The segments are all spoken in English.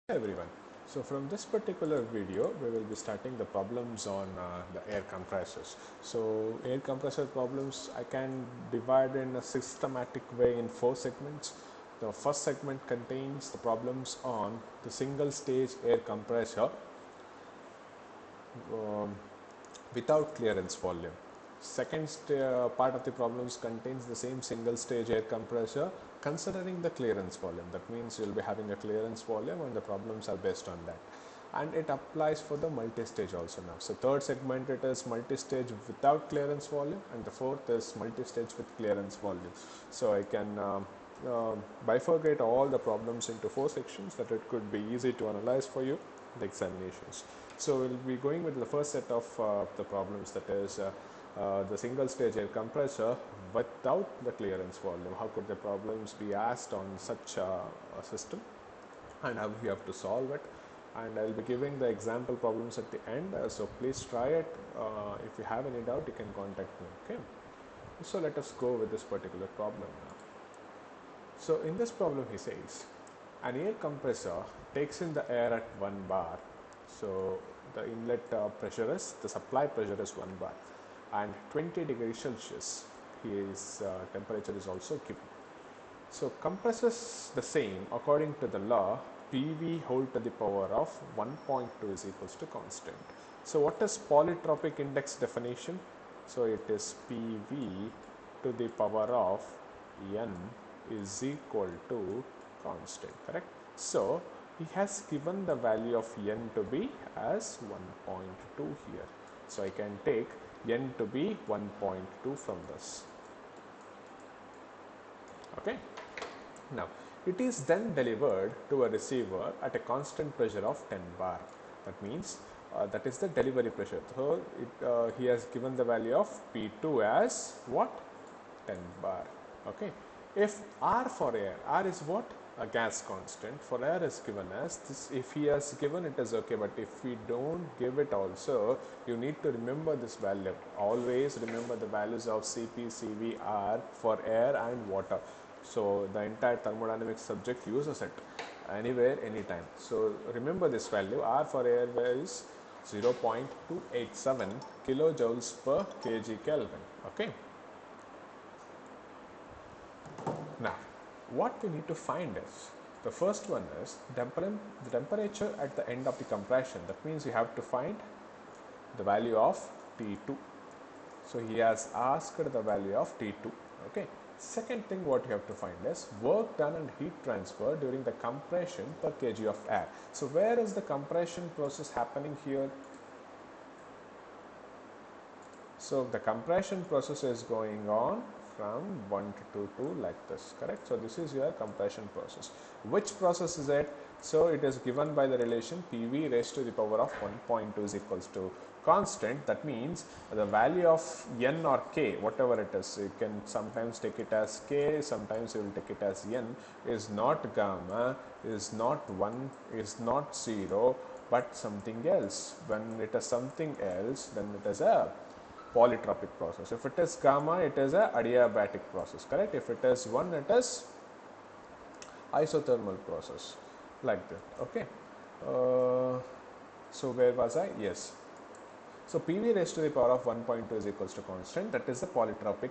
Hey everyone. So from this particular video, we will be starting the problems on the air compressors. So air compressor problems I can divide in a systematic way in 4 segments. The first segment contains the problems on the single stage air compressor um, without clearance volume. Second part of the problems contains the same single stage air compressor considering the clearance volume. That means you'll be having a clearance volume and the problems are based on that. And it applies for the multi-stage also now. So third segment it is multi-stage without clearance volume, and the fourth is multi-stage with clearance volume. So I can bifurcate all the problems into 4 sections that it could be easy to analyze for you in the examinations. So we'll be going with the first set of the problems, that is the single stage air compressor without the clearance volume. How could the problems be asked on such a system, and how we have to solve it? And I'll be giving the example problems at the end, so please try it. If you have any doubt, you can contact me. Okay, so let us go with this particular problem now. So in this problem he says an air compressor takes in the air at 1 bar. So the inlet pressure is, the supply pressure is 1 bar, and 20 degrees Celsius his temperature is also given. So compresses the same according to the law PV whole to the power of 1.2 is equals to constant. So what is polytropic index definition? So it is PV to the power of N is equal to constant, correct? So he has given the value of N to be as 1.2 here. So I can take N to be 1.2 from this. Okay. Now, it is then delivered to a receiver at a constant pressure of 10 bar. That means that is the delivery pressure. So, he has given the value of P2 as what? 10 bar. Okay. If R for air, R is what? A gas constant. For air is given as this. If he has given it is okay, but if we don't give it also, you need to remember this value. Always remember the values of Cp, Cv, R for air and water. So the entire thermodynamics subject uses it anywhere, anytime. So remember this value. R for air is 0.287 kilojoules per kg Kelvin. Okay. Now, what we need to find is, the first one is the temperature at the end of the compression. That means you have to find the value of T2. So he has asked the value of T2. Okay. Second thing what you have to find is work done and heat transfer during the compression per kg of air. So where is the compression process happening here? So the compression process is going on from 1 to 2 like this, correct? So this is your compression process. Which process is it? So it is given by the relation PV raised to the power of 1.2 is equals to constant. That means the value of N or K, whatever it is, you can sometimes take it as K, sometimes you will take it as N, is not gamma, is not 1, is not 0, but something else. When it is something else, then it is a polytropic process. If it is gamma, it is a adiabatic process, correct? If it is 1, it is isothermal process, like that. Okay. So where was I? Yes. So PV raised to the power of 1.2 is equals to constant. That is the polytropic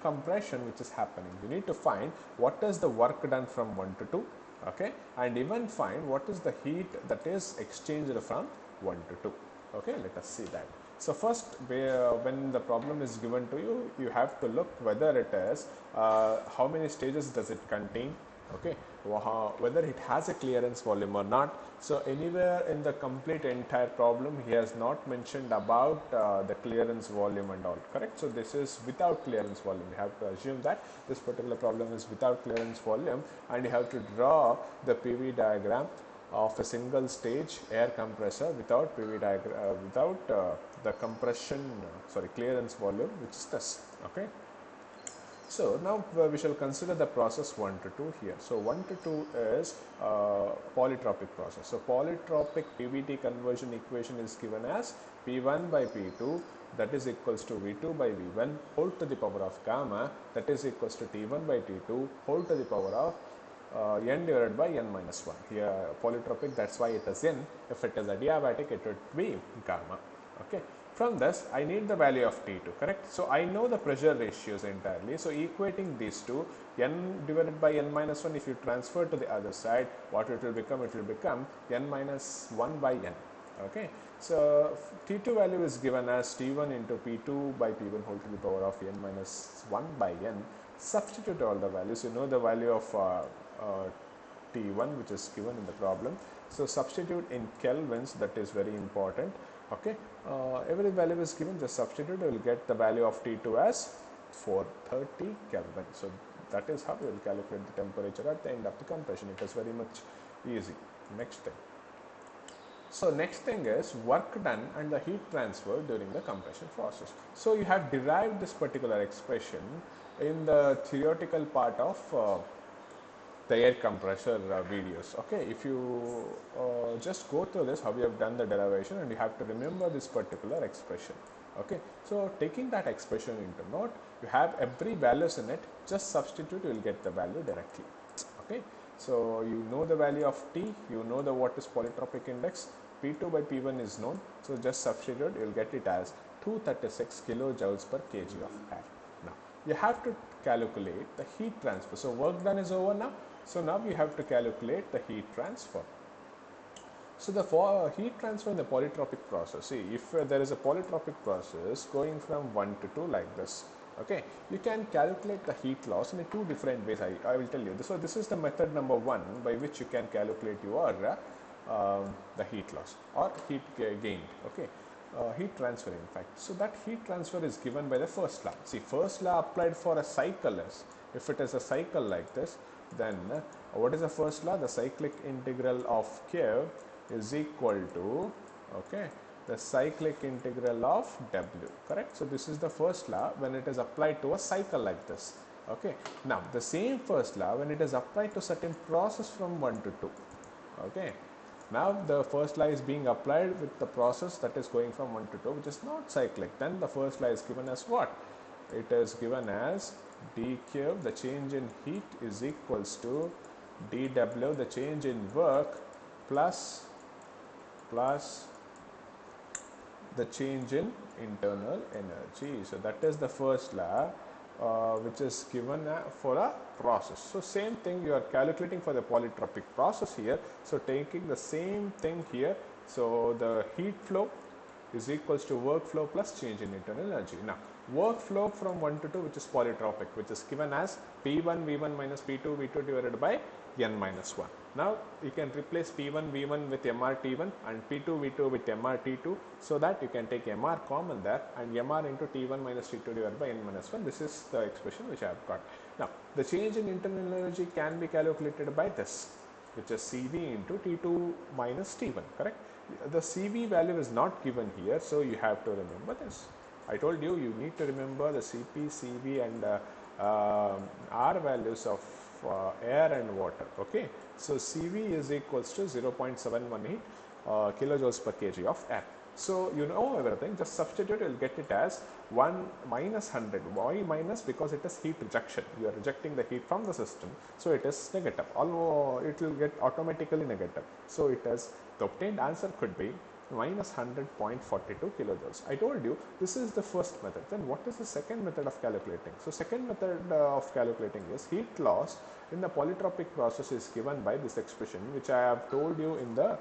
compression which is happening. You need to find what is the work done from 1 to 2, okay, and even find what is the heat that is exchanged from 1 to 2. Okay, let us see that. So first, when the problem is given to you, you have to look whether it is how many stages does it contain, okay, whether it has a clearance volume or not. So anywhere in the complete entire problem he has not mentioned about the clearance volume and all, correct? So this is without clearance volume. You have to assume that this particular problem is without clearance volume, and you have to draw the PV diagram of a single stage air compressor without PV diagram, without the compression, clearance volume, which is this. Okay. So now we shall consider the process 1 to 2 here. So 1 to 2 is polytropic process. So polytropic PVT conversion equation is given as P1 by P2, that is equals to V2 by V1 whole to the power of gamma, that is equals to T1 by T2 whole to the power of n divided by n minus 1. Here polytropic, that's why it is n. If it is adiabatic, it would be gamma. Okay. From this, I need the value of T2, correct? So I know the pressure ratios entirely. So equating these two, n divided by n minus 1, if you transfer to the other side, what it will become? It will become n minus 1 by n. Okay. So T2 value is given as T1 into P2 by P1 whole to the power of n minus 1 by n. Substitute all the values. You know the value of T1 which is given in the problem. So substitute in kelvins, that is very important. Okay, every value is given, just substitute, you will get the value of T2 as 430 Kelvin. So that is how you will calculate the temperature at the end of the compression. It is very much easy. Next thing. So next thing is work done and the heat transfer during the compression process. So you have derived this particular expression in the theoretical part of the air compressor videos. Okay, if you just go through this, how we have done the derivation, and you have to remember this particular expression. Okay, so taking that expression into note, you have every values in it, just substitute, you will get the value directly. Okay, so you know the value of T, you know the what is polytropic index, P2 by P1 is known, so just substitute, you will get it as 236 kilojoules per kg of air. Now you have to calculate the heat transfer. So work done is over now. So now we have to calculate the heat transfer. So the heat transfer in the polytropic process, see, if there is a polytropic process going from 1 to 2 like this, okay, you can calculate the heat loss in two different ways. I will tell you. So this is the method number 1 by which you can calculate your the heat loss or heat gained. Okay, heat transfer in fact. So that heat transfer is given by the first law. See, first law applied for a cycle is, if it is a cycle like this, then what is the first law? The cyclic integral of Q is equal to, okay, the cyclic integral of W, correct? So this is the first law when it is applied to a cycle like this. Okay, now the same first law when it is applied to certain process from 1 to 2. Okay, now the first law is being applied with the process that is going from 1 to 2, which is not cyclic. Then the first law is given as what? It is given as d cube, the change in heat, is equals to dW, the change in work, plus the change in internal energy. So that is the first law which is given for a process. So same thing you are calculating for the polytropic process here. So taking the same thing here. So the heat flow is equals to work flow plus change in internal energy. Now work flow from 1 to 2, which is polytropic, which is given as P1 V1 minus P2 V2 divided by n minus 1. Now you can replace P1 V1 with Mr T1 and P2 V2 with Mr T2, so that you can take Mr common there and Mr into T1 minus T2 divided by n minus 1. This is the expression which I have got. Now the change in internal energy can be calculated by this, which is CV into T2 minus T1, correct? The CV value is not given here, so you have to remember this. I told you, you need to remember the CP, CV and R values of air and water. Okay, so CV is equals to 0.718 kilojoules per kg of air. So you know everything, just substitute, you will get it as 1 minus 100. Why minus? Because it is heat rejection. You are rejecting the heat from the system, so it is negative. Although it will get automatically negative. So it is, the obtained answer could be minus 100.42 kilojoules. I told you this is the first method. Then what is the second method of calculating? So second method of calculating is heat loss in the polytropic process is given by this expression, which I have told you in the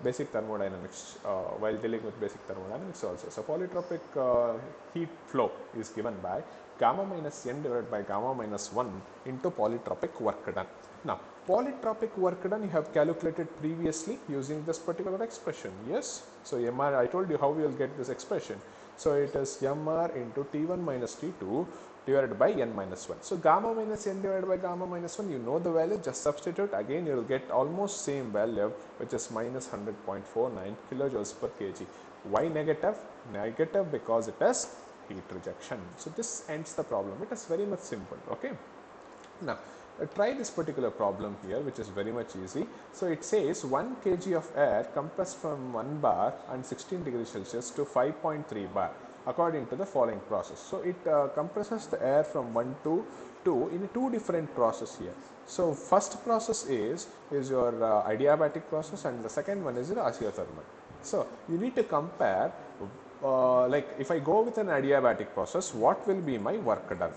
basic thermodynamics while dealing with basic thermodynamics also. So polytropic heat flow is given by gamma minus n divided by gamma minus 1 into polytropic work done. Now polytropic work done you have calculated previously using this particular expression. Yes, so Mr, I told you how we will get this expression. So it is Mr into T1 minus T2 divided by n minus 1. So gamma minus n divided by gamma minus 1, you know the value, just substitute, again you will get almost same value, which is minus 100.49 kilojoules per kg. Why negative? Negative because it is heat rejection. So this ends the problem. It is very much simple. Okay, now try this particular problem here, which is very much easy. So it says 1 kg of air compressed from 1 bar and 16 degrees Celsius to 5.3 bar according to the following process. So it compresses the air from 1 to 2 in two different process here. So first process is your adiabatic process, and the second one is your azeothermal. So you need to compare, like if I go with an adiabatic process, what will be my work done?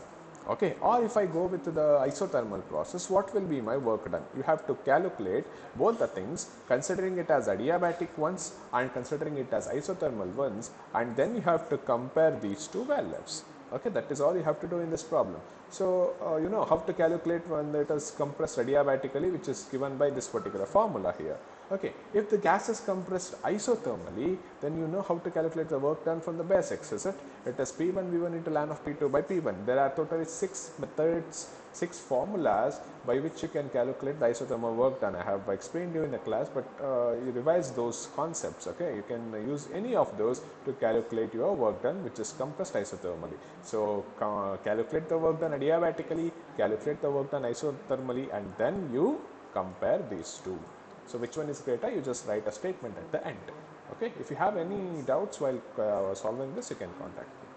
Okay, or if I go with the isothermal process, what will be my work done? You have to calculate both the things, considering it as adiabatic ones and considering it as isothermal ones, and then you have to compare these two values. Okay, that is all you have to do in this problem. So you know how to calculate when it is compressed adiabatically, which is given by this particular formula here. Okay, if the gas is compressed isothermally, then you know how to calculate the work done from the basics, is it? It is P1 V1 into ln of P2 by P1. There are totally 6 methods, 6 formulas by which you can calculate the isothermal work done. I have explained you in the class, but you revise those concepts. Okay, you can use any of those to calculate your work done, which is compressed isothermally. So calculate the work done adiabatically, calculate the work done isothermally, and then you compare these two. So which one is greater? You just write a statement at the end. Okay. If you have any doubts while solving this, you can contact me.